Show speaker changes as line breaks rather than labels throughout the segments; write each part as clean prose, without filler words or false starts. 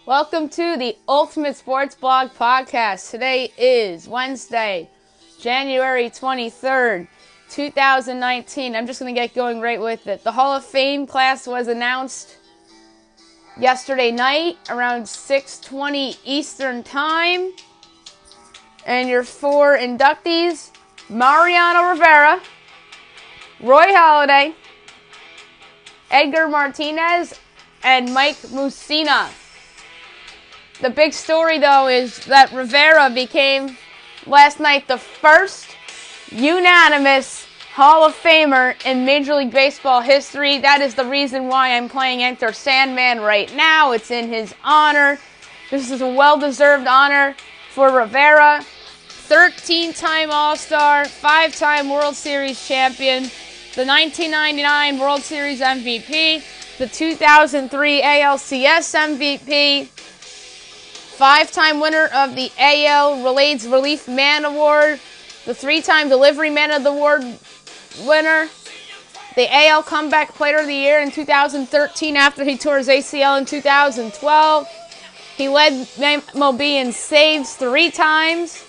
Welcome to the Ultimate Sports Blog Podcast. Today is Wednesday, January 23rd, 2019. I'm just going to get going right with it. The Hall of Fame class was announced yesterday night around 6:20 Eastern Time. And your four inductees: Mariano Rivera, Roy Halladay, Edgar Martinez, and Mike Mussina. The big story, though, is that Rivera became, last night, the first unanimous Hall of Famer in Major League Baseball history. That is the reason why I'm playing Enter Sandman right now. It's in his honor. This is a well-deserved honor for Rivera. 13-time All-Star, 5-time World Series champion, the 1999 World Series MVP, the 2003 ALCS MVP, 5-time winner of the AL Relays Relief Man Award, the 3-time Delivery Man of the Award winner, the AL Comeback Player of the Year in 2013 after he tore his ACL in 2012. He led MLB in saves 3 times.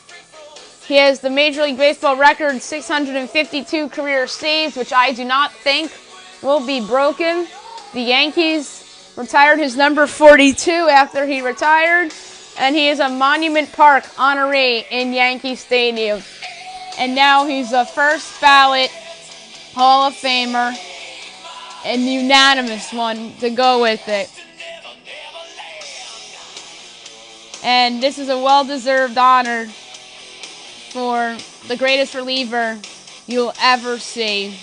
He has the Major League Baseball record 652 career saves, which I do not think will be broken. The Yankees retired his number 42 after he retired, and he is a Monument Park honoree in Yankee Stadium. And now he's a first ballot Hall of Famer, and unanimous one to go with it. And this is a well-deserved honor for the greatest reliever you'll ever see.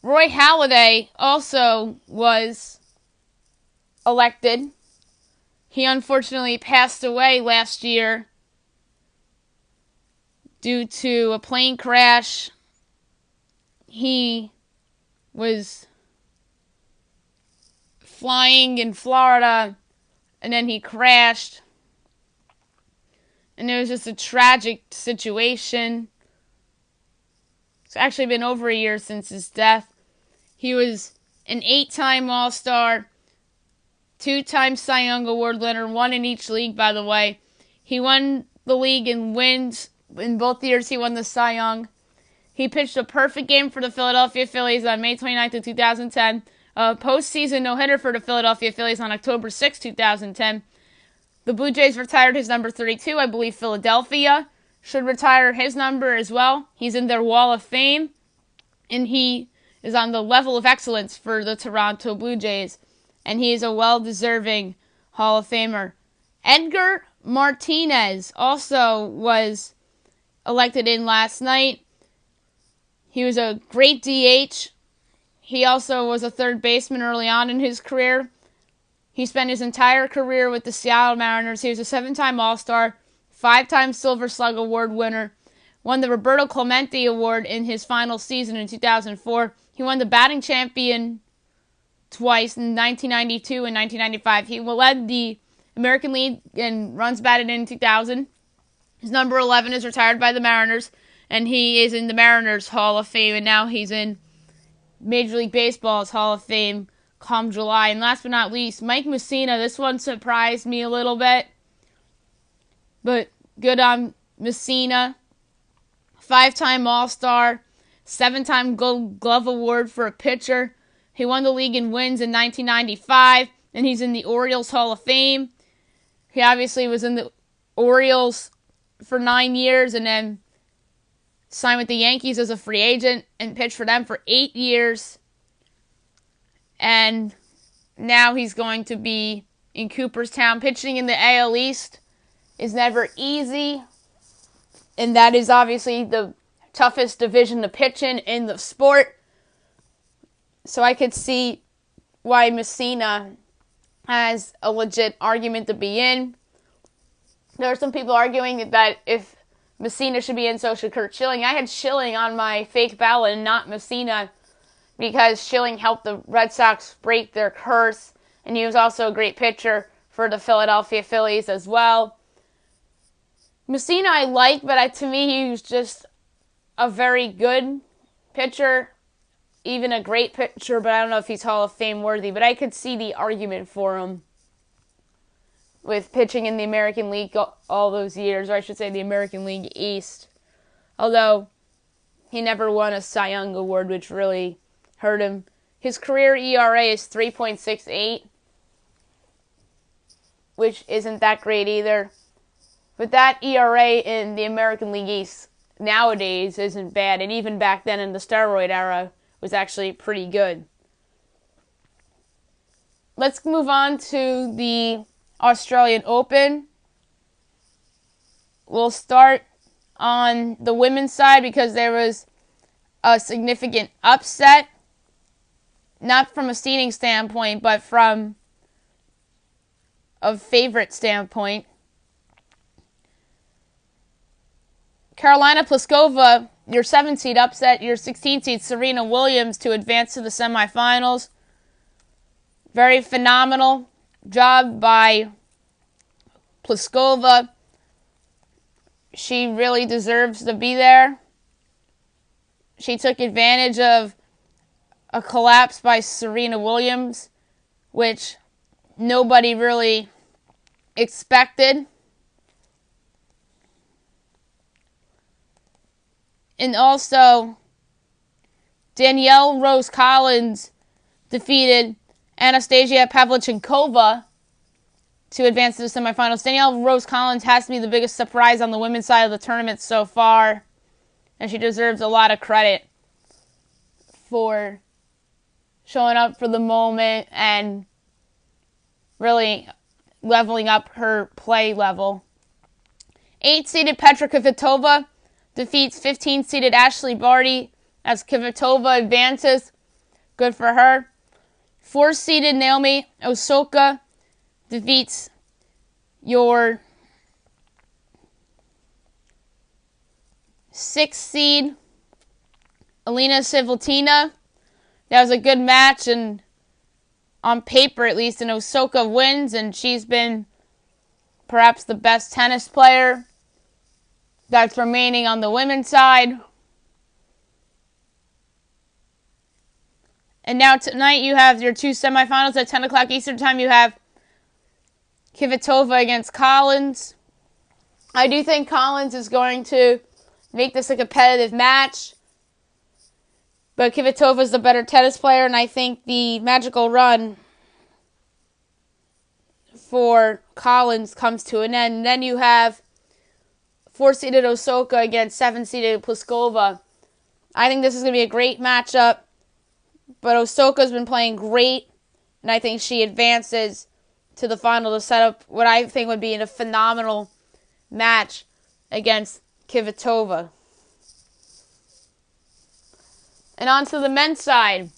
Roy Halladay also was elected. He unfortunately passed away last year due to a plane crash. He was flying in Florida, and then he crashed. And it was just a tragic situation. It's actually been over a year since his death. He was an 8-time All-Star, 2-time Cy Young Award winner, 1 in each league, by the way. He won the league in wins. In both years, he won the Cy Young. He pitched a perfect game for the Philadelphia Phillies on May 29th of 2010. A postseason no-hitter for the Philadelphia Phillies on October 6, 2010. The Blue Jays retired his number 32. I believe Philadelphia should retire his number as well. He's in their Wall of Fame, and he is on the level of excellence for the Toronto Blue Jays, and he is a well-deserving Hall of Famer. Edgar Martinez also was elected in last night. He was a great DH. He also was a third baseman early on in his career. He spent his entire career with the Seattle Mariners. He was a 7-time All-Star, 5-time Silver Slug Award winner, won the Roberto Clemente Award in his final season in 2004. He won the batting champion twice in 1992 and 1995. He led the American League in runs batted in 2000. His number 11 is retired by the Mariners, and he is in the Mariners Hall of Fame, and now he's in Major League Baseball's Hall of Fame come July. And last but not least, Mike Mussina. This one surprised me a little bit, but good on Mussina. 5-time All-Star, 7-time Gold Glove Award for a pitcher. He won the league in wins in 1995, and he's in the Orioles Hall of Fame. He obviously was in the Orioles for 9 years and then signed with the Yankees as a free agent and pitched for them for 8 years. And now he's going to be in Cooperstown. Pitching in the AL East is never easy, and that is obviously the toughest division to pitch in the sport. So I could see why Mussina has a legit argument to be in. There are some people arguing that if Mussina should be in, so should Curt Schilling. I had Schilling on my fake ballot and not Mussina because Schilling helped the Red Sox break their curse, and he was also a great pitcher for the Philadelphia Phillies as well. Mussina I like, but to me he was just a very good pitcher. even a great pitcher, but I don't know if he's Hall of Fame worthy. But I could see the argument for him with pitching in the American League all those years, or I should say the American League East. Although he never won a Cy Young award, which really hurt him. His career ERA is 3.68, which isn't that great either. But that ERA in the American League East nowadays isn't bad, and even back then in the steroid era was actually pretty good. Let's move on to the Australian Open. We'll start on the women's side because there was a significant upset, not from a seeding standpoint, but from a favorite standpoint. Carolina Pliskova, your 7th seed, upset your 16th seed Serena Williams to advance to the semifinals. Very phenomenal job by Pliskova. She really deserves to be there. She took advantage of a collapse by Serena Williams, which nobody really expected. And also, Danielle Rose Collins defeated Anastasia Pavlyuchenkova to advance to the semifinals. Danielle Rose Collins has to be the biggest surprise on the women's side of the tournament so far, and she deserves a lot of credit for showing up for the moment and really leveling up her play level. 8-seeded Petra Kvitova defeats 15-seeded Ashley Barty as Kvitova advances. Good for her. 4-seeded Naomi Osaka defeats your 6th seed Elena Svitolina. That was a good match, and on paper at least, and Osaka wins, and she's been perhaps the best tennis player that's remaining on the women's side. And now tonight you have your 2 semifinals at 10 o'clock Eastern Time. You have Kvitova against Collins. I do think Collins is going to make this a competitive match, but Kvitova is the better tennis player, and I think the magical run for Collins comes to an end. And then you have 4-seeded Osaka against 7-seeded Pliskova. I think this is going to be a great matchup, but Osaka's been playing great, and I think she advances to the final to set up what I think would be a phenomenal match against Kvitova. And on to the men's side,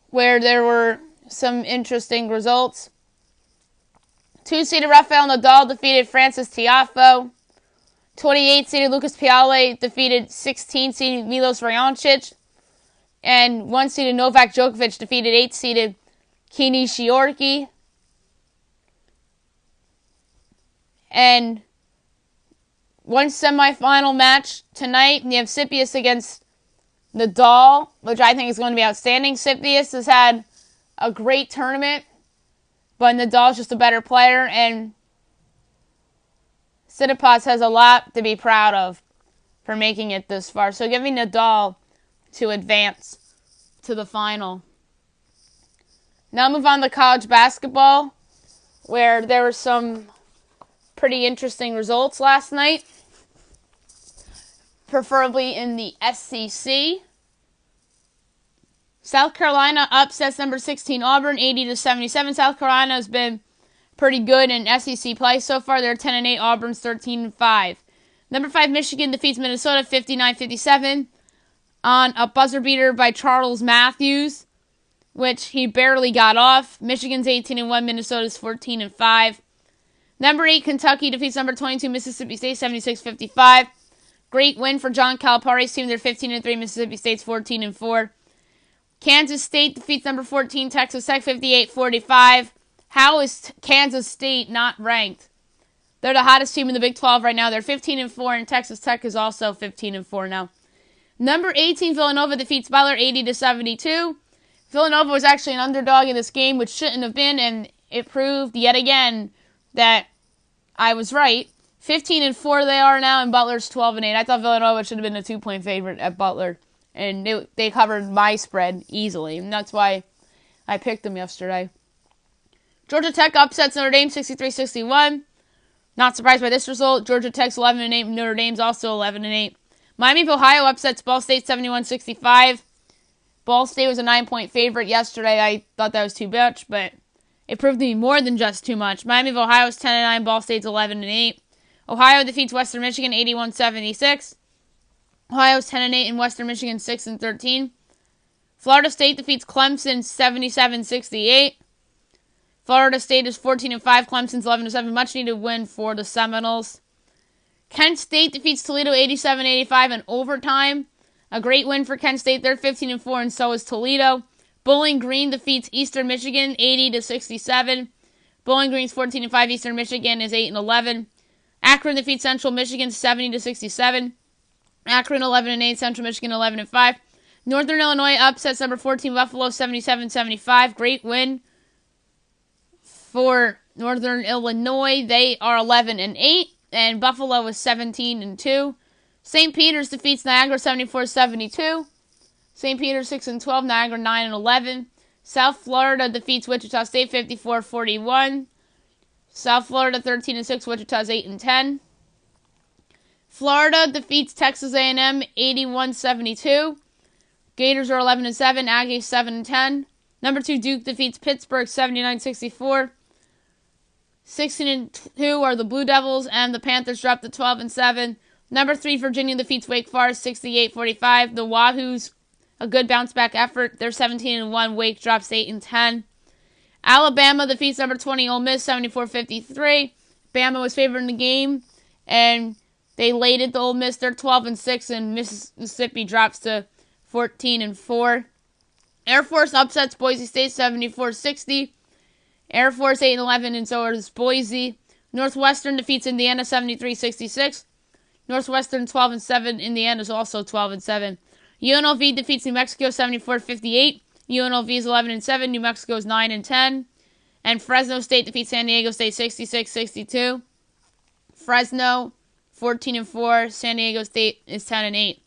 where there were some interesting results. 2-seeded Rafael Nadal defeated Francis Tiafoe. 28-seeded Lucas Piale defeated 16-seeded Milos Raonic. And 1-seeded Novak Djokovic defeated 8-seeded Kei Nishioka. And one semifinal match tonight, you have Tsitsipas against Nadal, which I think is going to be outstanding. Tsitsipas has had a great tournament, but Nadal's just a better player, and Tsitsipas has a lot to be proud of for making it this far. So give me Nadal to advance to the final. Now move on to college basketball, where there were some pretty interesting results last night, preferably in the SEC. South Carolina upsets number 16 Auburn 80-77. South Carolina has been pretty good in SEC play so far. They're 10-8. Auburn's 13-5. Number 5 Michigan defeats Minnesota 59-57 on a buzzer beater by Charles Matthews, which he barely got off. Michigan's 18-1. Minnesota's 14-5. Number 8 Kentucky defeats number 22 Mississippi State 76-55. Great win for John Calipari's team. They're 15-3. Mississippi State's 14-4. Kansas State defeats number 14 Texas Tech 58-45. How is Kansas State not ranked? They're the hottest team in the Big 12 right now. They're 15-4, and Texas Tech is also 15-4 now. Number 18, Villanova defeats Butler 80-72. Villanova was actually an underdog in this game, which shouldn't have been, and it proved yet again that I was right. 15-4 they are now, and Butler's 12-8. I thought Villanova should have been a 2-point favorite at Butler, and they covered my spread easily, and that's why I picked them yesterday. Georgia Tech upsets Notre Dame 63-61. Not surprised by this result. Georgia Tech's 11-8, Notre Dame's also 11-8. Miami of Ohio upsets Ball State 71-65. Ball State was a 9-point favorite yesterday. I thought that was too much, but it proved to be more than just too much. Miami of Ohio is 10-9, Ball State's 11-8. Ohio defeats Western Michigan 81-76. Ohio's 10-8 and Western Michigan 6-13. Florida State defeats Clemson 77-68. Florida State is 14-5, Clemson's 11-7. Much needed win for the Seminoles. Kent State defeats Toledo 87-85 in overtime. A great win for Kent State. They're 15-4, and so is Toledo. Bowling Green defeats Eastern Michigan 80-67. Bowling Green's 14-5. Eastern Michigan is 8-11. Akron defeats Central Michigan 70-67. Akron 11-8. Central Michigan 11-5. Northern Illinois upsets number 14 Buffalo 77-75. Great win for Northern Illinois. They are 11-8, and Buffalo is 17-2. St. Peter's defeats Niagara 74-72. St. Peter's 6-12, Niagara 9-11. South Florida defeats Wichita State 54-41. South Florida 13-6, Wichita's 8-10. Florida defeats Texas A&M 81-72. Gators are 11-7, Aggies 7-10. Number 2 Duke defeats Pittsburgh 79-64. 16-2 are the Blue Devils, and the Panthers drop to 12-7. Number 3 Virginia defeats Wake Forest 68-45. The Wahoos, a good bounce-back effort. They're 17-1. Wake drops 8-10. Alabama defeats number 20 Ole Miss 74-53. Bama was favored in the game, and they laid it to Ole Miss. They're 12-6, and Mississippi drops to 14-4. Air Force upsets Boise State 74-60. Air Force 8-11, and so is Boise. Northwestern defeats Indiana 73-66. Northwestern 12-7. Indiana is also 12-7. UNLV defeats New Mexico 74-58. UNLV is 11-7. New Mexico is 9-10. And Fresno State defeats San Diego State 66-62. Fresno 14-4. San Diego State is 10-8.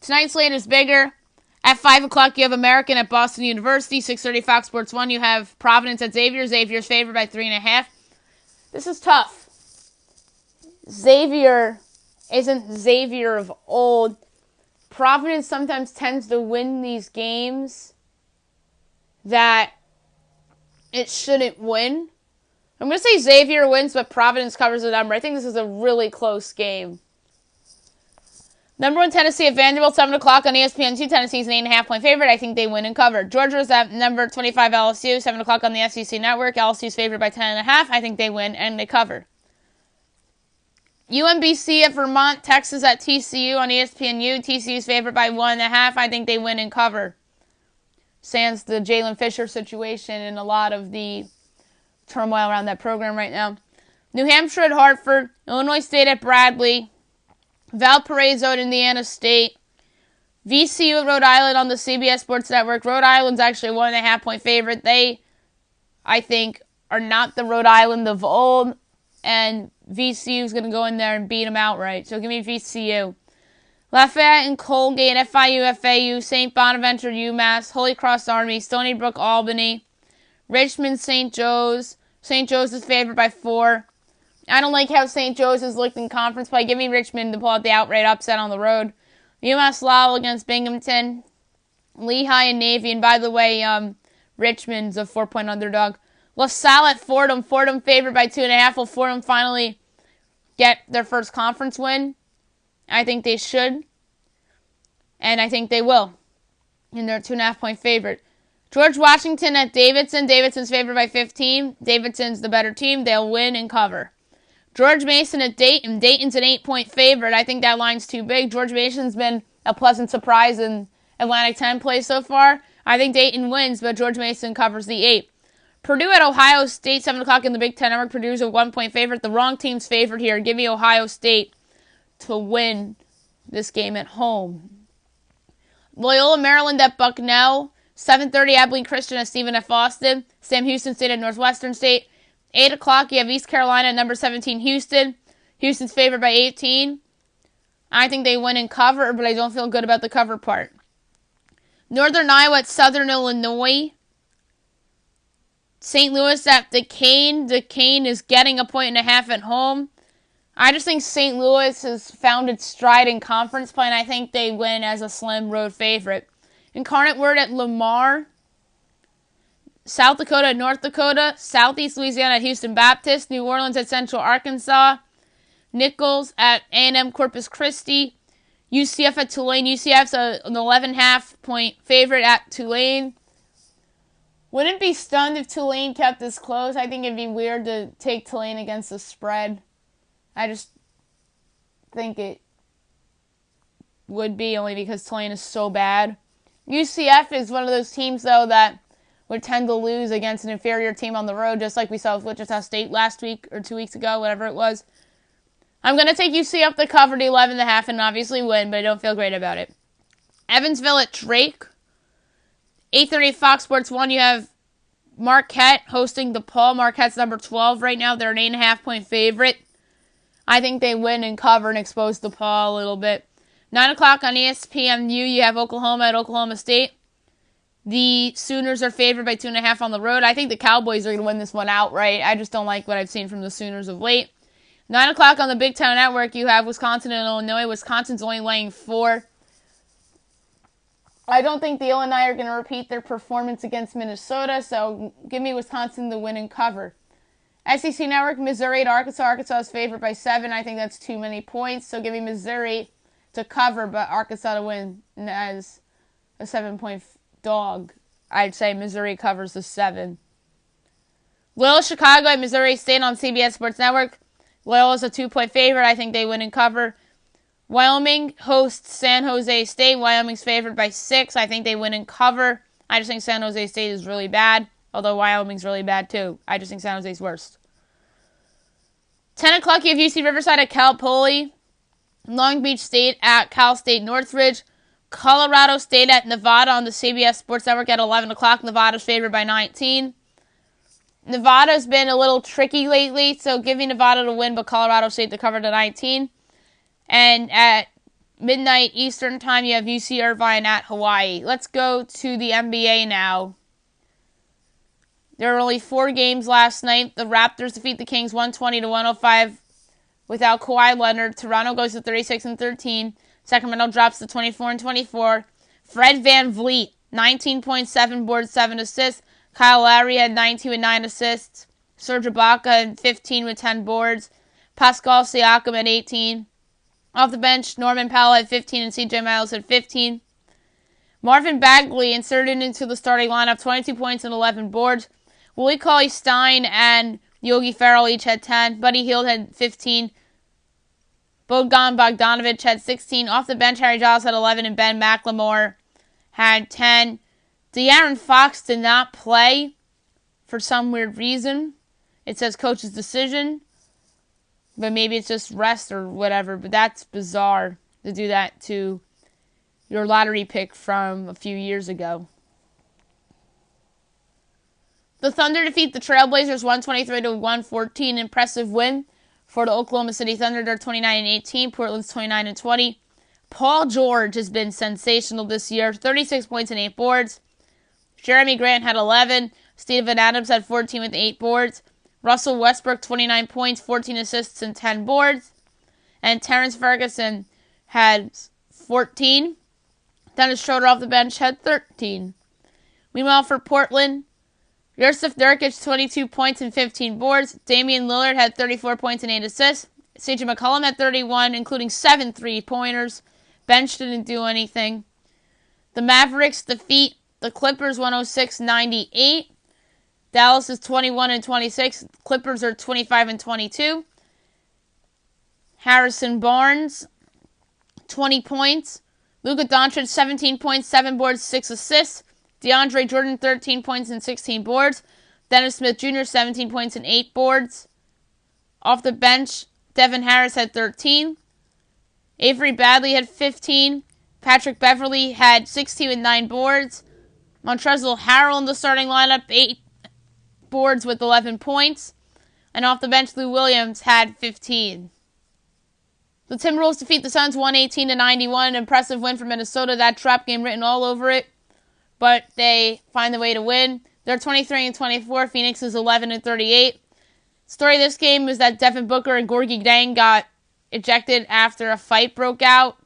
Tonight's slate is bigger. At 5 o'clock, you have American at Boston University. 6:30 Fox Sports 1. You have Providence at Xavier. Xavier's favored by 3.5. This is tough. Xavier isn't Xavier of old. Providence sometimes tends to win these games that it shouldn't win. I'm going to say Xavier wins, but Providence covers the number. I think this is a really close game. Number 1 Tennessee at Vanderbilt, 7 o'clock on ESPN2. Tennessee's an 8.5-point favorite. I think they win and cover. Georgia's at number 25 LSU, 7 o'clock on the SEC Network. LSU's favored by 10.5. I think they win and they cover. UMBC at Vermont, Texas at TCU on ESPNU. TCU's favored by 1.5. I think they win and cover. Sans the Jalen Fisher situation and a lot of the turmoil around that program right now. New Hampshire at Hartford. Illinois State at Bradley. Valparaiso at Indiana State. VCU at Rhode Island on the CBS Sports Network. Rhode Island's actually a 1.5-point favorite. They, I think, are not the Rhode Island of old. And VCU's going to go in there and beat them outright. So give me VCU. Lafayette and Colgate, FIU, FAU, St. Bonaventure, UMass, Holy Cross Army, Stony Brook, Albany, Richmond, St. Joe's. St. Joe's is favored by 4. I don't like how St. Joe's has looked in conference play. Give me Richmond to pull out the outright upset on the road. UMass Lowell against Binghamton. Lehigh and Navy. And by the way, Richmond's a 4-point underdog. LaSalle at Fordham. Fordham favored by 2.5. Will Fordham finally get their first conference win? I think they should. And I think they will. And they're a 2.5-point favorite. George Washington at Davidson. Davidson's favored by 15. Davidson's the better team. They'll win and cover. George Mason at Dayton. Dayton's an 8-point favorite. I think that line's too big. George Mason's been a pleasant surprise in Atlantic 10 play so far. I think Dayton wins, but George Mason covers the 8. Purdue at Ohio State, 7 o'clock in the Big Ten Network. Purdue's a 1-point favorite. The wrong team's favored here. Give me Ohio State to win this game at home. Loyola Maryland at Bucknell. 7:30 Abilene Christian at Stephen F. Austin. Sam Houston State at Northwestern State. 8 o'clock, you have East Carolina at number 17 Houston. Houston's favored by 18. I think they win and cover, but I don't feel good about the cover part. Northern Iowa at Southern Illinois. St. Louis at Duquesne. Duquesne is getting 1.5 points at home. I just think St. Louis has found its stride in conference play, and I think they win as a slim road favorite. Incarnate Word at Lamar. South Dakota at North Dakota. Southeast Louisiana at Houston Baptist. New Orleans at Central Arkansas. Nichols at A&M Corpus Christi. UCF at Tulane. UCF's an 11.5 point favorite at Tulane. Wouldn't be stunned if Tulane kept this close. I think it'd be weird to take Tulane against the spread. I just think it would be, only because Tulane is so bad. UCF is one of those teams, though, that would tend to lose against an inferior team on the road, just like we saw with Wichita State last week or 2 weeks ago, whatever it was. I'm going to take UCF to cover the 11.5 and obviously win, but I don't feel great about it. Evansville at Drake. 8:30 Fox Sports 1, you have Marquette hosting DePaul. Marquette's number 12 right now. They're an 8.5 point favorite. I think they win and cover and expose DePaul a little bit. 9 o'clock on ESPNU, you have Oklahoma at Oklahoma State. The Sooners are favored by 2.5 on the road. I think the Cowboys are going to win this one outright. I just don't like what I've seen from the Sooners of late. 9 o'clock on the Big Ten Network, you have Wisconsin and Illinois. Wisconsin's only laying 4. I don't think the Illini are going to repeat their performance against Minnesota, so give me Wisconsin to win and cover. SEC Network, Missouri at Arkansas. Arkansas is favored by 7. I think that's too many points, so give me Missouri to cover, but Arkansas to win as a 7-point dog. I'd say Missouri covers the 7. Loyola Chicago at Missouri State on CBS Sports Network. Loyola's a 2-point favorite. I think they win and cover. Wyoming hosts San Jose State. Wyoming's favored by 6. I think they win and cover. I just think San Jose State is really bad, although Wyoming's really bad too. I just think San Jose's worst. 10 o'clock, you have UC Riverside at Cal Poly. Long Beach State at Cal State Northridge. Colorado State at Nevada on the CBS Sports Network at 11 o'clock. Nevada's favored by 19. Nevada's been a little tricky lately, so give me Nevada to win, but Colorado State to cover to 19. And at midnight Eastern time, you have UC Irvine at Hawaii. Let's go to the NBA now. There were only 4 games last night. The Raptors defeat the Kings 120-105 without Kawhi Leonard. Toronto goes to 36-13. Sacramento drops to 24-24. Fred VanVleet, 19.7 boards, 7 assists. Kyle Lowry had 19 with 9 assists. Serge Ibaka had 15 with 10 boards. Pascal Siakam had 18. Off the bench, Norman Powell had 15 and C.J. Miles had 15. Marvin Bagley inserted into the starting lineup, 22 points and 11 boards. Willie Cauley-Stein and Yogi Ferrell each had 10. Buddy Hield had 15. Bogdan Bogdanovic had 16. Off the bench, Harry Giles had 11 and Ben McLemore had 10. De'Aaron Fox did not play for some weird reason. It says coach's decision. But maybe it's just rest or whatever. But that's bizarre to do that to your lottery pick from a few years ago. The Thunder defeat the Trailblazers 123-114. Impressive win for the Oklahoma City Thunder. They're 29-18. Portland's 29-20. Paul George has been sensational this year. 36 points and 8 boards. Jeremy Grant had 11. Steven Adams had 14 with 8 boards. Russell Westbrook, 29 points, 14 assists, and 10 boards. And Terrence Ferguson had 14. Dennis Schroeder off the bench had 13. Meanwhile, for Portland, Jusuf Nurkic, 22 points and 15 boards. Damian Lillard had 34 points and 8 assists. CJ McCollum had 31, including 7 3-pointers. Bench didn't do anything. The Mavericks defeat the Clippers 106-98. Dallas is 21-26. Clippers are 25-22. Harrison Barnes, 20 points. Luka Doncic, 17 points, 7 boards, 6 assists. DeAndre Jordan, 13 points and 16 boards. Dennis Smith Jr., 17 points and 8 boards. Off the bench, Devin Harris had 13. Avery Bradley had 15. Patrick Beverly had 16 with 9 boards. Montrezl Harrell in the starting lineup, 8 boards with 11 points. And off the bench, Lou Williams had 15. The Timberwolves defeat the Suns 118-91. An impressive win for Minnesota. That trap game written all over it. But they find the way to win. They're 23-24. Phoenix is 11-38. Story of this game was that Devin Booker and Gorgui Dieng got ejected after a fight broke out.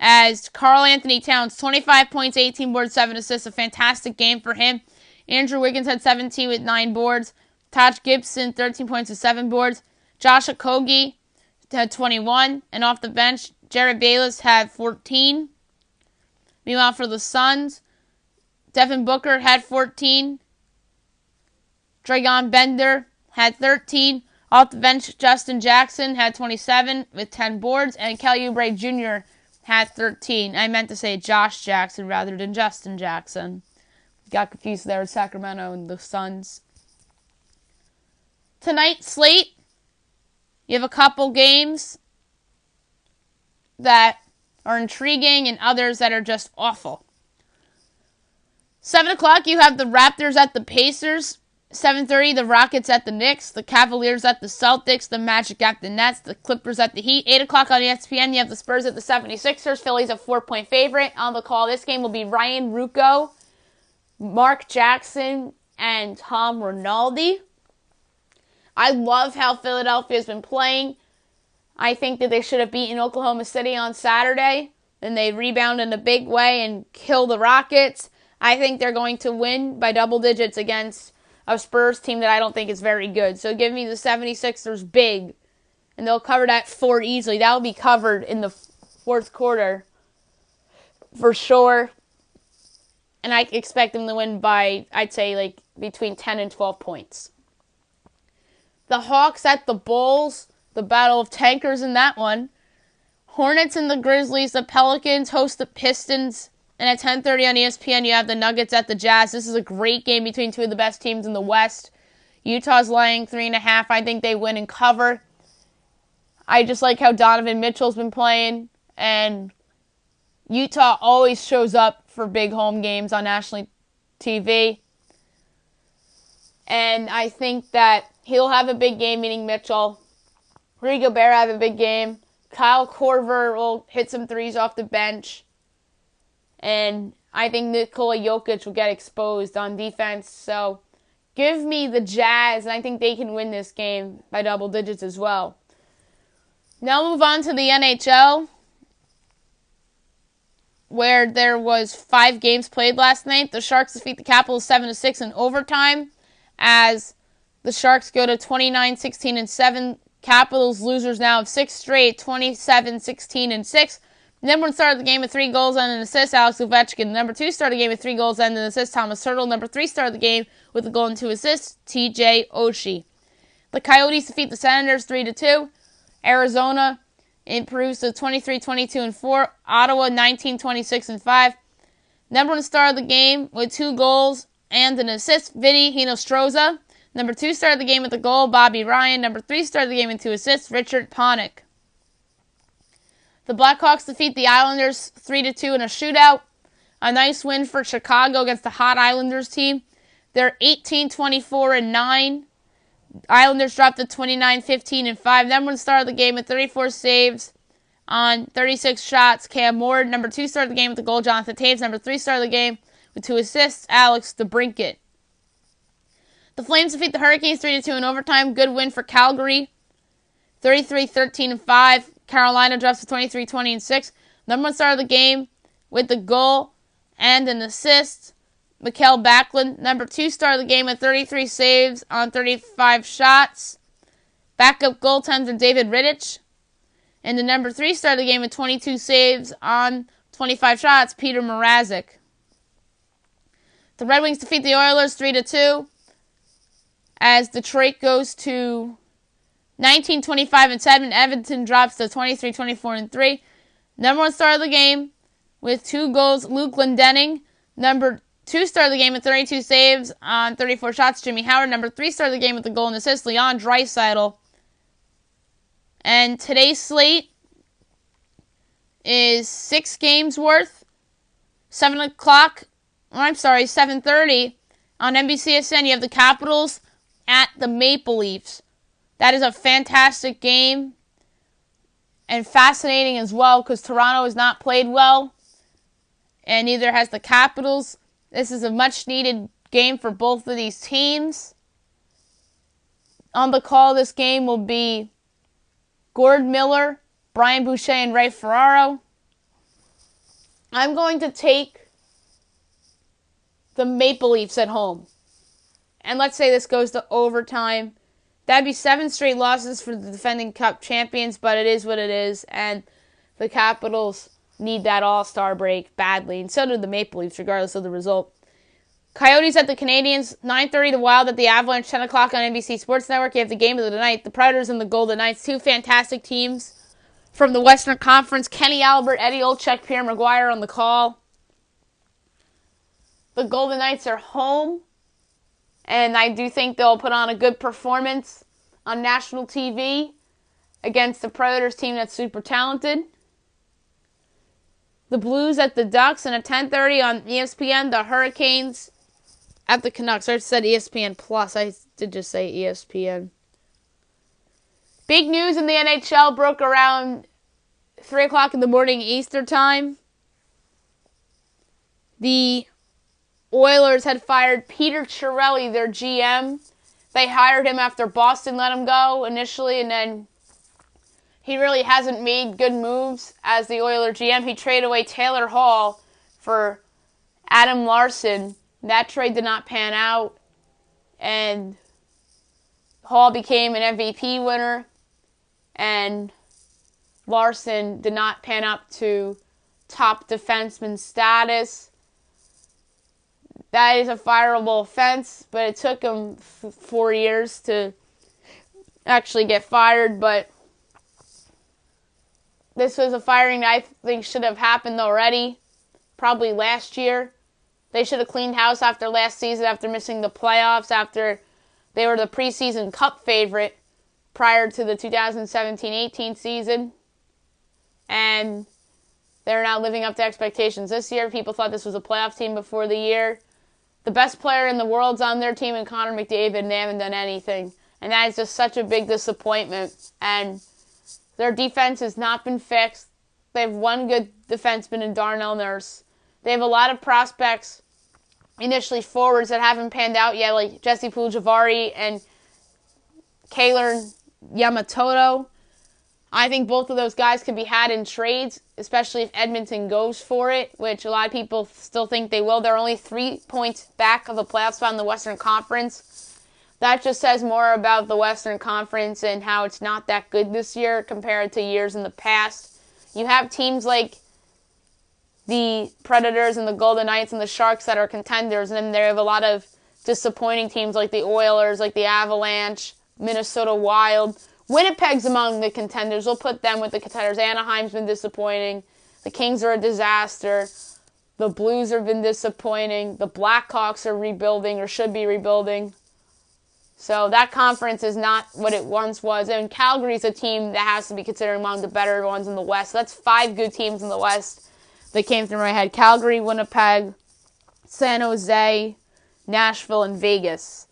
As Karl Anthony Towns, 25 points, 18 boards, 7 assists. A fantastic game for him. Andrew Wiggins had 17 with 9 boards. Taj Gibson, 13 points with 7 boards. Josh Okogie had 21. And off the bench, Jared Bayless had 14. Meanwhile, for the Suns, Devin Booker had 14. Dragan Bender had 13. Off the bench, Justin Jackson had 27 with 10 boards. And Kelly Oubre Jr. had 13. I meant to say Josh Jackson rather than Justin Jackson. Got confused there with Sacramento and the Suns. Tonight's slate, you have a couple games that are intriguing and others that are just awful. 7 o'clock, you have the Raptors at the Pacers. 7:30, the Rockets at the Knicks. The Cavaliers at the Celtics. The Magic at the Nets. The Clippers at the Heat. 8 o'clock on ESPN, you have the Spurs at the 76ers. Philly's a 4-point favorite. On the call this game will be Ryan Ruocco, Mark Jackson, and Tom Rinaldi. I love how Philadelphia's been playing. I think that they should have beaten Oklahoma City on Saturday. Then they rebound in a big way and kill the Rockets. I think they're going to win by double digits against a Spurs team that I don't think is very good. So give me the 76ers big. And they'll cover that 4 easily. That will be covered in the fourth quarter for sure. And I expect them to win by, I'd say, like between 10 and 12 points. The Hawks at the Bulls. The battle of tankers in that one. Hornets and the Grizzlies. The Pelicans host the Pistons. And at 10:30 on ESPN, you have the Nuggets at the Jazz. This is a great game between two of the best teams in the West. Utah's laying 3.5. I think they win and cover. I just like how Donovan Mitchell's been playing. And Utah always shows up for big home games on national TV. And I think that he'll have a big game, meaning Mitchell. Rudy Gobert have a big game. Kyle Korver will hit some threes off the bench. And I think Nikola Jokic will get exposed on defense. So give me the Jazz, and I think they can win this game by double digits as well. Now we'll move on to the NHL, where there was 5 games played last night. The Sharks defeat the Capitals 7-6 in overtime, as the Sharks go to 29-16-7. Capitals losers now of 6 straight, 27-16-6. Number 1 started the game with 3 goals and an assist, Alex Ovechkin. Number 2 started the game with 3 goals and an assist, Thomas Hertl. Number 3 started the game with a goal and 2 assists, TJ Oshie. The Coyotes defeat the Senators 3-2. Arizona improves to 23-22-4. Ottawa 19-26-5. Number 1 started the game with 2 goals and an assist, Vinny Hinostroza. Number 2 started the game with a goal, Bobby Ryan. Number 3 started the game with 2 assists, Richard Panik. The Blackhawks defeat the Islanders 3-2 in a shootout. A nice win for Chicago against the hot Islanders team. They're 18-24-9. Islanders dropped to 29-15-5. Number 1 started the game with 34 saves on 36 shots, Cam Ward. Number 2 started the game with a goal, Jonathan Taves. Number 3 started the game with 2 assists, Alex DeBrincat. The Flames defeat the Hurricanes 3-2 in overtime. Good win for Calgary. 33-13-5. Carolina drops to 23-20-6. Number 1 started the game with the goal and an assist, Mikael Backlund. Number 2 started the game with 33 saves on 35 shots, backup goaltender David Rittich. And the number 3 started the game with 22 saves on 25 shots, Peter Mrazek. The Red Wings defeat the Oilers 3-2 as Detroit goes to 19-25-7. Edmonton drops to 23-24-3. Number 1 started the game with 2 goals, Luke Glendening. Number 2 started the game with 32 saves on 34 shots, Jimmy Howard. Number 3 started the game with a goal and assist, Leon Draisaitl. And today's slate is 6 games worth. 7:30 on NBCSN. You have the Capitals at the Maple Leafs. That is a fantastic game and fascinating as well because Toronto has not played well, and neither has the Capitals. This is a much-needed game for both of these teams. On the call this game will be Gord Miller, Brian Boucher, and Ray Ferraro. I'm going to take the Maple Leafs at home. And let's say this goes to overtime. That'd be 7 straight losses for the defending Cup champions, but it is what it is. And the Capitals need that all-star break badly. And so do the Maple Leafs, regardless of the result. Coyotes at the Canadiens, 9:30 the Wild at the Avalanche, 10 o'clock on NBC Sports Network. You have the game of the night, the Predators and the Golden Knights, 2 fantastic teams from the Western Conference. Kenny Albert, Eddie Olczyk, Pierre Maguire on the call. The Golden Knights are home, and I do think they'll put on a good performance on national TV against the Predators team that's super talented. The Blues at the Ducks, and at 10:30 on ESPN, the Hurricanes at the Canucks. I said ESPN Plus. I did just say ESPN. Big news in the NHL broke around 3 o'clock in the morning Eastern time. The Oilers had fired Peter Chiarelli, their GM. They hired him after Boston let him go initially, and then he really hasn't made good moves as the Oilers GM. He traded away Taylor Hall for Adam Larson. That trade did not pan out, and Hall became an MVP winner, and Larson did not pan up to top defenseman status. That is a fireable offense, but it took him 4 years to actually get fired, but this was a firing that I think should have happened already, probably last year. They should have cleaned house after last season, after missing the playoffs, after they were the preseason cup favorite prior to the 2017-18 season. And they're now living up to expectations this year. People thought this was a playoff team before the year. The best player in the world's on their team, and Connor McDavid, and they haven't done anything. And that is just such a big disappointment. And their defense has not been fixed. They have one good defenseman in Darnell Nurse. They have a lot of prospects, initially forwards, that haven't panned out yet, like Jesse Puljujarvi and Kailer Yamamoto. I think both of those guys can be had in trades, especially if Edmonton goes for it, which a lot of people still think they will. They're only 3 points back of the playoff spot in the Western Conference. That just says more about the Western Conference and how it's not that good this year compared to years in the past. You have teams like the Predators and the Golden Knights and the Sharks that are contenders, and then they have a lot of disappointing teams like the Oilers, like the Avalanche, Minnesota Wild. Winnipeg's among the contenders. We'll put them with the contenders. Anaheim's been disappointing. The Kings are a disaster. The Blues have been disappointing. The Blackhawks are rebuilding or should be rebuilding. So that conference is not what it once was. And Calgary's a team that has to be considered among the better ones in the West. So that's 5 good teams in the West that came through my head. Calgary, Winnipeg, San Jose, Nashville, and Vegas.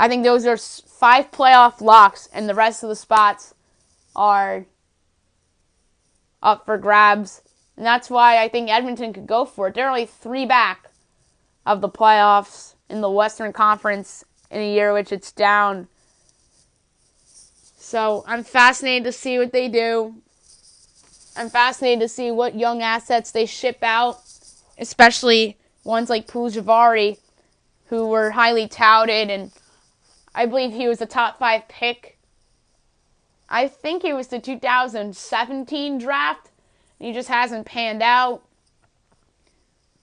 I think those are 5 playoff locks, and the rest of the spots are up for grabs. And that's why I think Edmonton could go for it. They're only 3 back of the playoffs in the Western Conference in a year which it's down. So I'm fascinated to see what they do. I'm fascinated to see what young assets they ship out, especially ones like Puljujarvi, who were highly touted, and I believe he was a top 5 pick. I think he was the 2017 draft, and he just hasn't panned out.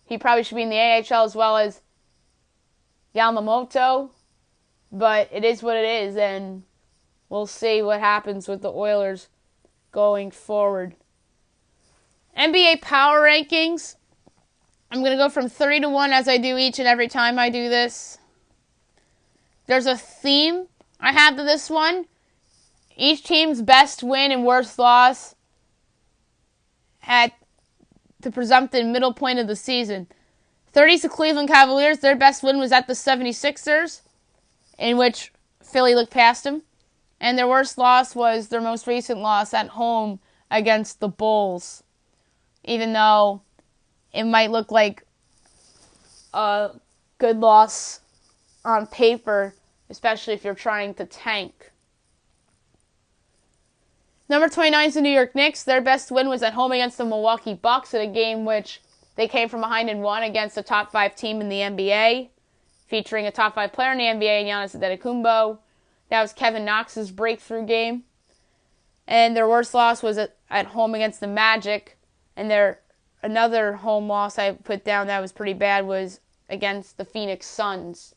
He probably should be in the AHL as well as Yamamoto, but it is what it is, and we'll see what happens with the Oilers going forward. NBA Power Rankings. I'm going to go from 3 to 1 as I do each and every time I do this. There's a theme I have to this one. Each team's best win and worst loss at the presumptive middle point of the season. 30's the Cleveland Cavaliers. Their best win was at the 76ers, in which Philly looked past them. And their worst loss was their most recent loss at home against the Bulls. Even though it might look like a good loss on paper, especially if you're trying to tank. Number 29 is the New York Knicks. Their best win was at home against the Milwaukee Bucks in a game which they came from behind and won against a top 5 team in the NBA, featuring a top 5 player in the NBA, Giannis Antetokounmpo. That was Kevin Knox's breakthrough game. And their worst loss was at home against the Magic. And their another home loss I put down that was pretty bad was against the Phoenix Suns.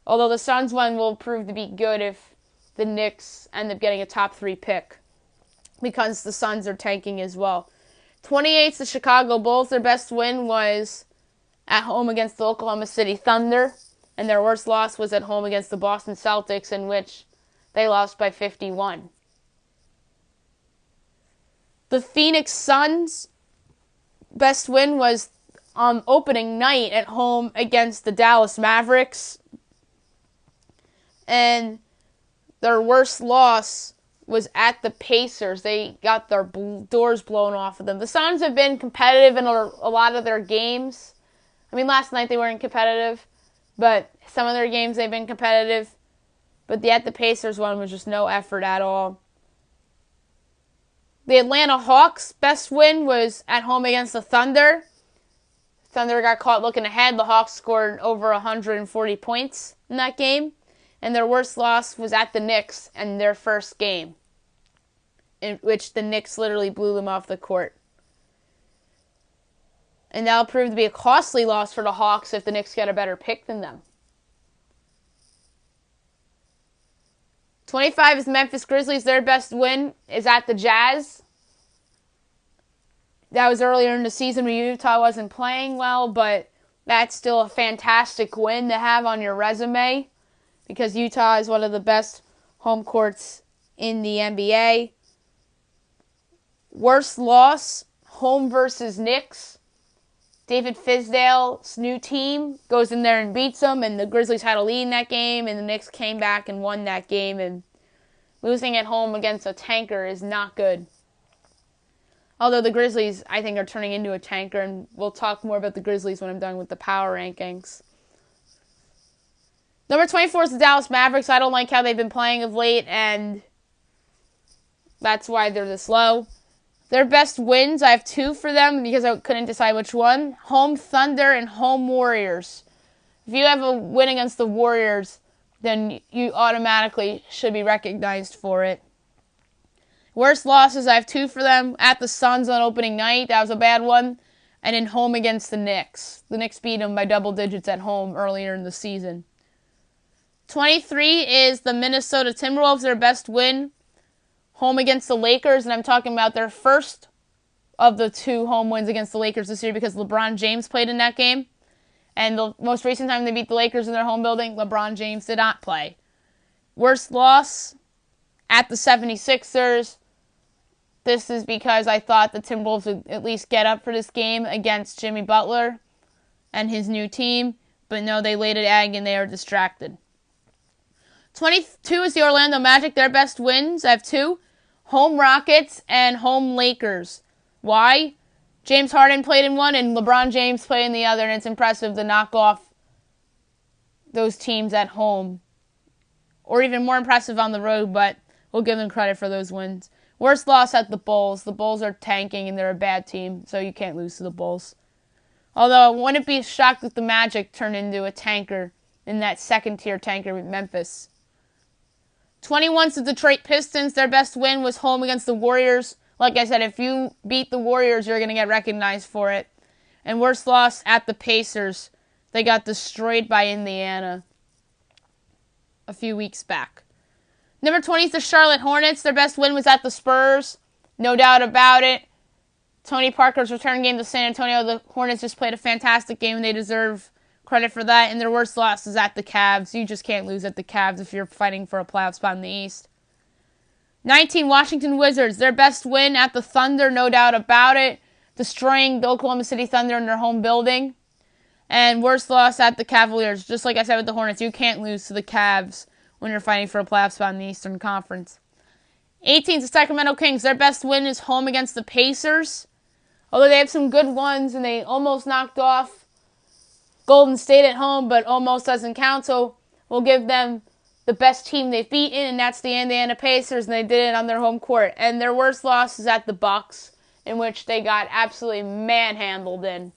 Although the Suns one will prove to be good if the Knicks end up getting a top 3 pick, because the Suns are tanking as well. 28's the Chicago Bulls. Their best win was at home against the Oklahoma City Thunder, and their worst loss was at home against the Boston Celtics, in which they lost by 51. The Phoenix Suns' best win was on opening night at home against the Dallas Mavericks, and their worst loss was at the Pacers. They got their doors blown off of them. The Suns have been competitive in a lot of their games. I mean, last night they weren't competitive, but some of their games they've been competitive. But at the Pacers one was just no effort at all. The Atlanta Hawks' best win was at home against the Thunder. Thunder got caught looking ahead. The Hawks scored over 140 points in that game. And their worst loss was at the Knicks in their first game, in which the Knicks literally blew them off the court. And that'll prove to be a costly loss for the Hawks if the Knicks get a better pick than them. 25 is the Memphis Grizzlies. Their best win is at the Jazz. That was earlier in the season when Utah wasn't playing well, but that's still a fantastic win to have on your resume, because Utah is one of the best home courts in the NBA. Worst loss, home versus Knicks. David Fizdale's new team goes in there and beats them, and the Grizzlies had a lead in that game, and the Knicks came back and won that game, and losing at home against a tanker is not good. Although the Grizzlies, I think, are turning into a tanker, and we'll talk more about the Grizzlies when I'm done with the power rankings. Number 24 is the Dallas Mavericks. I don't like how they've been playing of late, and that's why they're this low. Their best wins, I have 2 for them because I couldn't decide which one. Home Thunder and home Warriors. If you have a win against the Warriors, then you automatically should be recognized for it. Worst losses, I have 2 for them. At the Suns on opening night, that was a bad one. And then home against the Knicks. The Knicks beat them by double digits at home earlier in the season. 23 is the Minnesota Timberwolves, their best win, home against the Lakers, and I'm talking about their first of the 2 home wins against the Lakers this year because LeBron James played in that game, and the most recent time they beat the Lakers in their home building, LeBron James did not play. Worst loss, at the 76ers. This is because I thought the Timberwolves would at least get up for this game against Jimmy Butler and his new team, but no, they laid an egg and they are distracted. 22 is the Orlando Magic. Their best wins, I have 2. Home Rockets and home Lakers. Why? James Harden played in one and LeBron James played in the other, and it's impressive to knock off those teams at home. Or even more impressive on the road, but we'll give them credit for those wins. Worst loss at the Bulls. The Bulls are tanking and they're a bad team, so you can't lose to the Bulls. Although I wouldn't be shocked if the Magic turned into a tanker in that second-tier tanker with Memphis. 21's the Detroit Pistons. Their best win was home against the Warriors. Like I said, if you beat the Warriors, you're going to get recognized for it. And worst loss at the Pacers. They got destroyed by Indiana a few weeks back. Number 20 is the Charlotte Hornets. Their best win was at the Spurs. No doubt about it. Tony Parker's return game to San Antonio. The Hornets just played a fantastic game, and they deserve credit for that. And their worst loss is at the Cavs. You just can't lose at the Cavs if you're fighting for a playoff spot in the East. 19, Washington Wizards. Their best win at the Thunder, no doubt about it. destroying the Oklahoma City Thunder in their home building. And worst loss at the Cavaliers. Just like I said with the Hornets, you can't lose to the Cavs when you're fighting for a playoff spot in the Eastern Conference. 18th, the Sacramento Kings. Their best win is home against the Pacers. Although they have some good ones and they almost knocked off Golden State at home, but almost doesn't count. So we'll give them the best team they've beaten, and that's the Indiana Pacers, and they did it on their home court. And their worst loss is at the Bucks, in which they got absolutely manhandled in.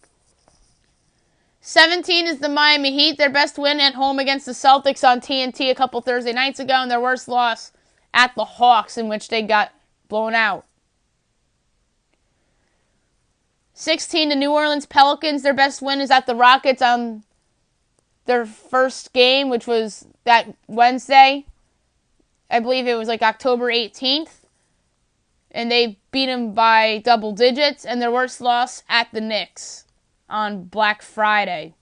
17 is the Miami Heat. Their best win at home against the Celtics on TNT a couple Thursday nights ago, and their worst loss at the Hawks, in which they got blown out. 16, the New Orleans Pelicans. Their best win is at the Rockets on their first game, which was that Wednesday. I believe it was like October 18th. And they beat them by double digits. And their worst loss at the Knicks on Black Friday.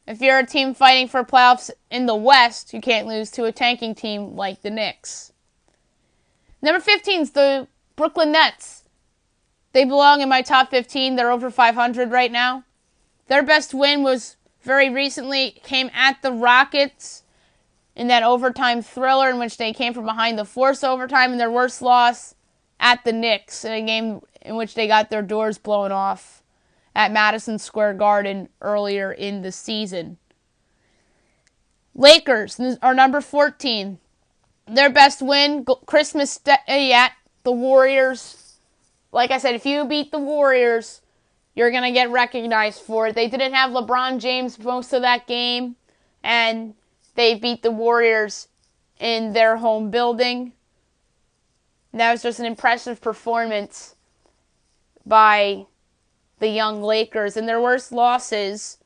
If you're a team fighting for playoffs in the West, you can't lose to a tanking team like the Knicks. Number 15 is the Brooklyn Nets. They belong in my top 15. They're over 500 right now. Their best win was very recently, came at the Rockets in that overtime thriller in which they came from behind the forced overtime, and their worst loss at the Knicks in a game in which they got their doors blown off at Madison Square Garden earlier in the season. Lakers are number 14. Their best win, Christmas Day at the Warriors. Like I said, if you beat the Warriors, you're going to get recognized for it. They didn't have LeBron James most of that game, and they beat the Warriors in their home building. And that was just an impressive performance by the young Lakers. And their worst losses,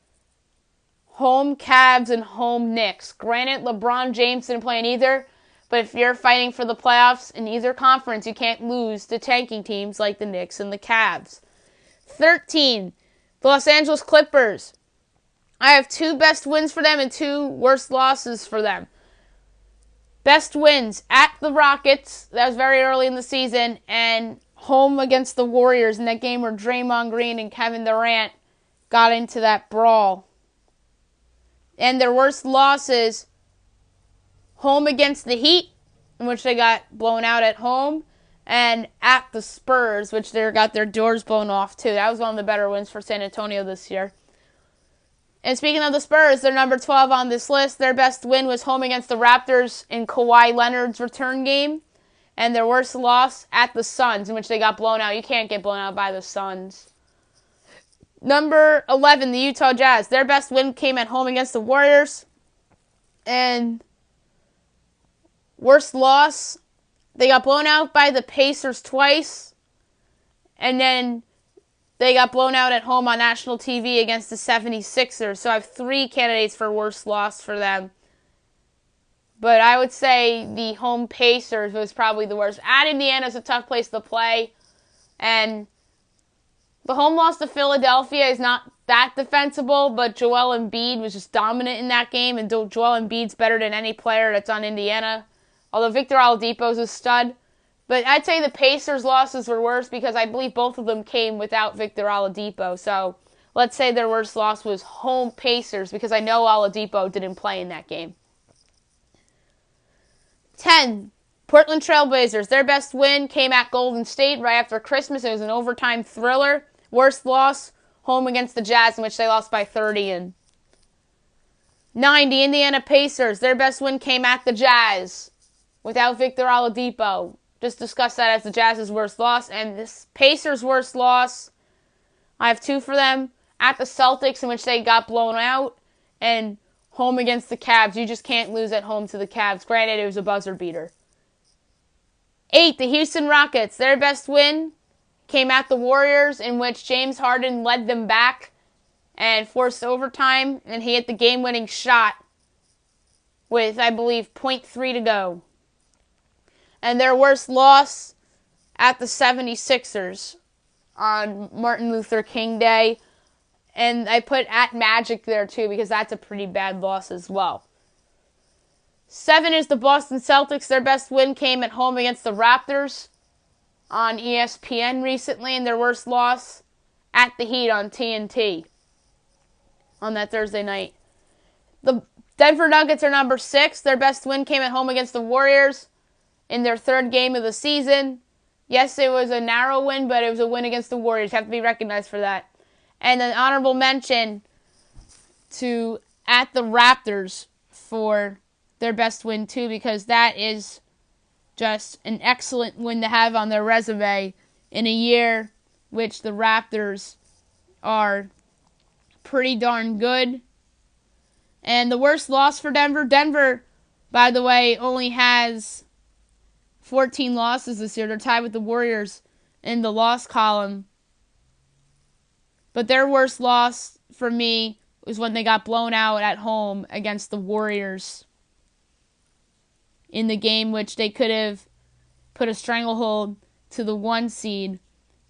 home Cavs and home Knicks. Granted, LeBron James didn't play in either, but if you're fighting for the playoffs in either conference, you can't lose to tanking teams like the Knicks and the Cavs. 13, the Los Angeles Clippers. I have 2 best wins for them and 2 worst losses for them. Best wins at the Rockets, that was very early in the season, and home against the Warriors in that game where Draymond Green and Kevin Durant got into that brawl. And their worst losses, home against the Heat, in which they got blown out at home, and at the Spurs, which they got their doors blown off too. That was one of the better wins for San Antonio this year. And speaking of the Spurs, they're number 12 on this list. Their best win was home against the Raptors in Kawhi Leonard's return game. And their worst loss at the Suns, in which they got blown out. You can't get blown out by the Suns. Number 11, the Utah Jazz. Their best win came at home against the Warriors. And worst loss, they got blown out by the Pacers twice. And then they got blown out at home on national TV against the 76ers. So I have 3 candidates for worst loss for them. But I would say the home Pacers was probably the worst. At Indiana is a tough place to play. And the home loss to Philadelphia is not that defensible, but Joel Embiid was just dominant in that game. And Joel Embiid's better than any player that's on Indiana. Although Victor Oladipo's a stud. But I'd say the Pacers' losses were worse because I believe both of them came without Victor Oladipo. So let's say their worst loss was home Pacers because I know Oladipo didn't play in that game. 10, Portland Trailblazers. Their best win came at Golden State right after Christmas. It was an overtime thriller. Worst loss, home against the Jazz, in which they lost by 30. And 9, the Indiana Pacers. Their best win came at the Jazz without Victor Oladipo. Just discussed that as the Jazz's worst loss. And this Pacers' worst loss, I have 2 for them. At the Celtics, in which they got blown out. And home against the Cavs. You just can't lose at home to the Cavs. Granted, it was a buzzer beater. 8, the Houston Rockets. Their best win came at the Warriors, in which James Harden led them back and forced overtime. And he hit the game-winning shot with, I believe, 0.3 to go. And their worst loss at the 76ers on Martin Luther King Day. And I put at Magic there too because that's a pretty bad loss as well. 7 is the Boston Celtics. Their best win came at home against the Raptors. on ESPN recently, and their worst loss at the Heat on TNT on that Thursday night. The Denver Nuggets are number 6. Their best win came at home against the Warriors in their 3rd game of the season. Yes, it was a narrow win, but it was a win against the Warriors. You have to be recognized for that. And an honorable mention to at the Raptors for their best win too, because that is just an excellent win to have on their resume in a year which the Raptors are pretty darn good. And the worst loss for Denver. Denver, by the way, only has 14 losses this year. They're tied with the Warriors in the loss column. But their worst loss for me was when they got blown out at home against the Warriors in the game which they could have put a stranglehold to the 1 seed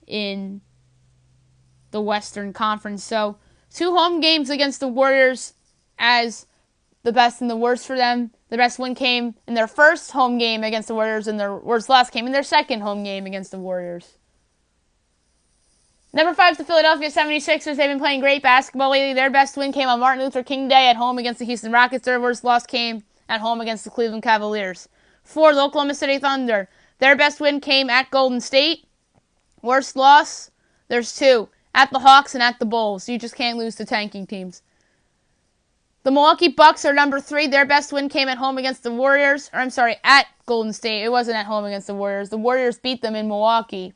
in the Western Conference. So 2 home games against the Warriors as the best and the worst for them. The best win came in their first home game against the Warriors, and their worst loss came in their second home game against the Warriors. Number 5 is the Philadelphia 76ers. They've been playing great basketball lately. Their best win came on Martin Luther King Day at home against the Houston Rockets. Their worst loss came at home against the Cleveland Cavaliers. 4, the Oklahoma City Thunder. Their best win came at Golden State. Worst loss, there's 2. At the Hawks and at the Bulls. You just can't lose to tanking teams. The Milwaukee Bucks are number 3. Their best win came at home against the Warriors. At Golden State. It wasn't at home against the Warriors. The Warriors beat them in Milwaukee,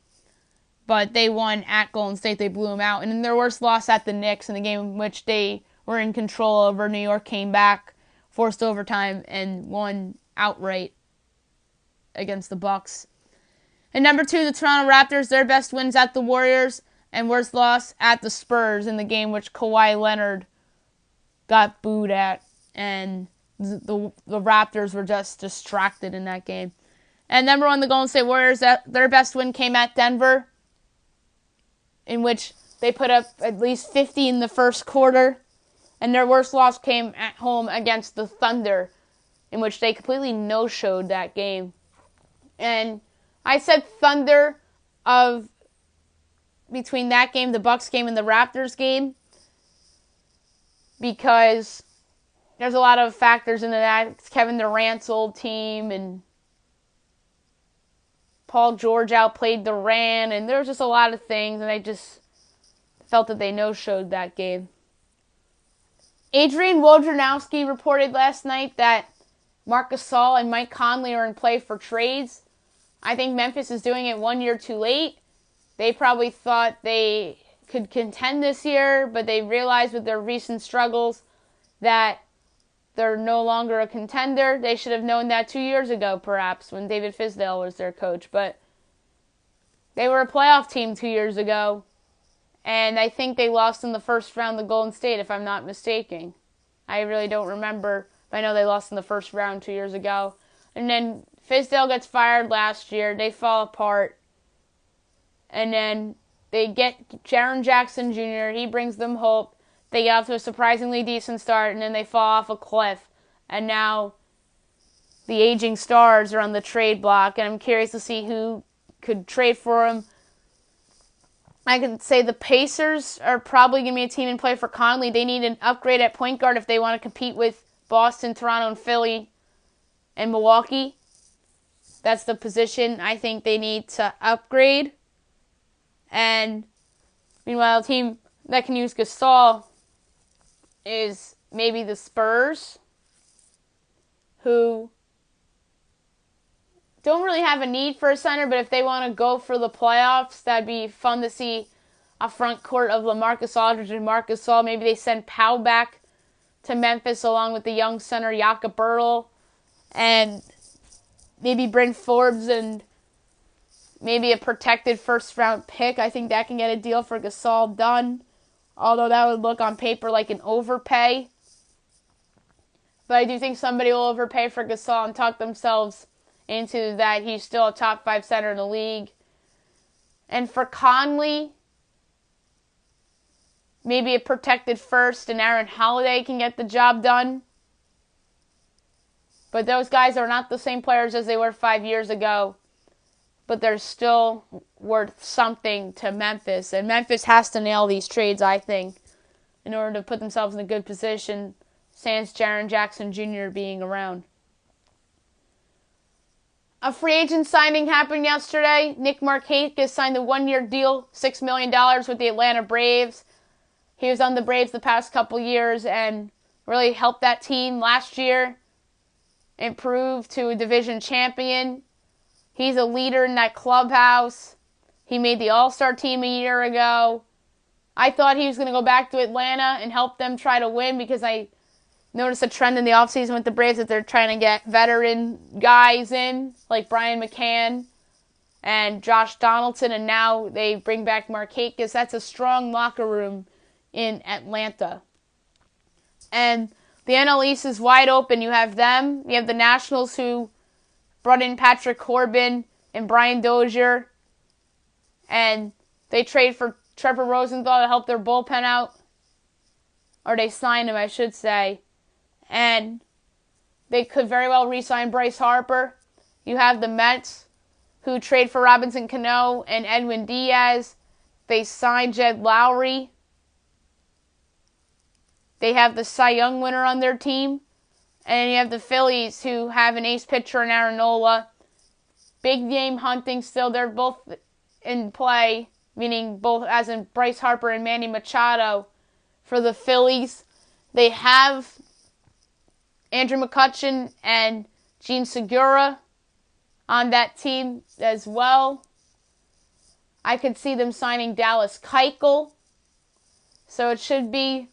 but they won at Golden State. They blew them out. And in their worst loss at the Knicks in the game in which they were in control over. New York came back, forced overtime, and won outright against the Bucks. And number 2, the Toronto Raptors. Their best wins at the Warriors, and worst loss at the Spurs in the game which Kawhi Leonard got booed at. And the Raptors were just distracted in that game. And number 1, the Golden State Warriors. Their best win came at Denver, in which they put up at least 50 in the first quarter. And their worst loss came at home against the Thunder, in which they completely no-showed that game. And I said Thunder of between that game, the Bucks game, and the Raptors game, because there's a lot of factors into that. It's Kevin Durant's old team, and Paul George outplayed Durant, and there was just a lot of things, and I just felt that they no-showed that game. Adrian Wojnarowski reported last night that Marc Gasol and Mike Conley are in play for trades. I think Memphis is doing it 1 year too late. They probably thought they could contend this year, but they realized with their recent struggles that they're no longer a contender. They should have known that 2 years ago, perhaps, when David Fizdale was their coach. But they were a playoff team 2 years ago, and I think they lost in the first round to Golden State, if I'm not mistaken. I really don't remember, but I know they lost in the first round 2 years ago. And then Fizdale gets fired last year. They fall apart. And then they get Jaren Jackson Jr. He brings them hope. They get off to a surprisingly decent start, and then they fall off a cliff. And now the aging stars are on the trade block, and I'm curious to see who could trade for them. I can say the Pacers are probably going to be a team in play for Conley. They need an upgrade at point guard if they want to compete with Boston, Toronto, and Philly, and Milwaukee. That's the position I think they need to upgrade. And meanwhile, a team that can use Gasol is maybe the Spurs, who don't really have a need for a center, but if they want to go for the playoffs, that'd be fun to see a front court of LaMarcus Aldridge and Marc Gasol. Maybe they send Powell back to Memphis along with the young center Jakob Poeltl, and maybe Bryn Forbes and maybe a protected first-round pick. I think that can get a deal for Gasol done, although that would look on paper like an overpay. But I do think somebody will overpay for Gasol and talk themselves into that he's still a top 5 center in the league. And for Conley, maybe a protected first and Aaron Holiday can get the job done. But those guys are not the same players as they were 5 years ago. but they're still worth something to Memphis. And Memphis has to nail these trades, I think, in order to put themselves in a good position, sans Jaren Jackson Jr. being around. A free agent signing happened yesterday. Nick Markakis signed a one-year deal, $6 million with the Atlanta Braves. He was on the Braves the past couple years and really helped that team last year improve to a division champion. He's a leader in that clubhouse. He made the All-Star team a year ago. I thought he was going to go back to Atlanta and help them try to win because I noticed a trend in the offseason with the Braves that they're trying to get veteran guys in, like Brian McCann and Josh Donaldson, and now they bring back Markakis. That's a strong locker room in Atlanta. And the NL East is wide open. You have them. You have the Nationals who brought in Patrick Corbin and Brian Dozier, and they trade for Trevor Rosenthal to help their bullpen out. Or they signed him, I should say. And they could very well re-sign Bryce Harper. You have the Mets, who trade for Robinson Cano and Edwin Diaz. They signed Jed Lowry. They have the Cy Young winner on their team. And you have the Phillies, who have an ace pitcher in Aaron Nola. Big game hunting still. They're both in play, meaning both as in Bryce Harper and Manny Machado for the Phillies. They have Andrew McCutchen and Gene Segura on that team as well. I could see them signing Dallas Keuchel. So it should be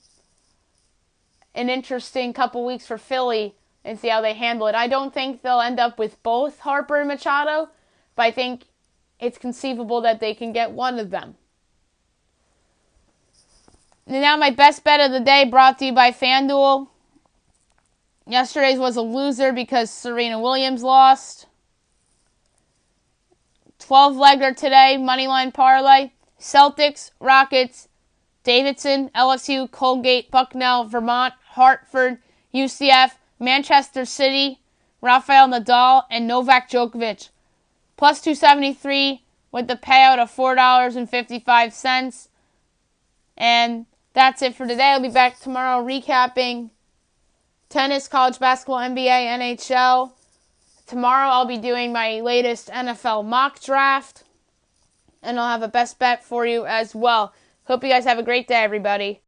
an interesting couple weeks for Philly and see how they handle it. I don't think they'll end up with both Harper and Machado, but I think it's conceivable that they can get one of them. And now my best bet of the day brought to you by FanDuel. Yesterday's was a loser because Serena Williams lost. 12-legger today, Moneyline Parlay. Celtics, Rockets, Davidson, LSU, Colgate, Bucknell, Vermont, Hartford, UCF, Manchester City, Rafael Nadal, and Novak Djokovic. Plus 273 with the payout of $4.55. And that's it for today. I'll be back tomorrow recapping tennis, college basketball, NBA, NHL. Tomorrow I'll be doing my latest NFL mock draft. And I'll have a best bet for you as well. Hope you guys have a great day, everybody.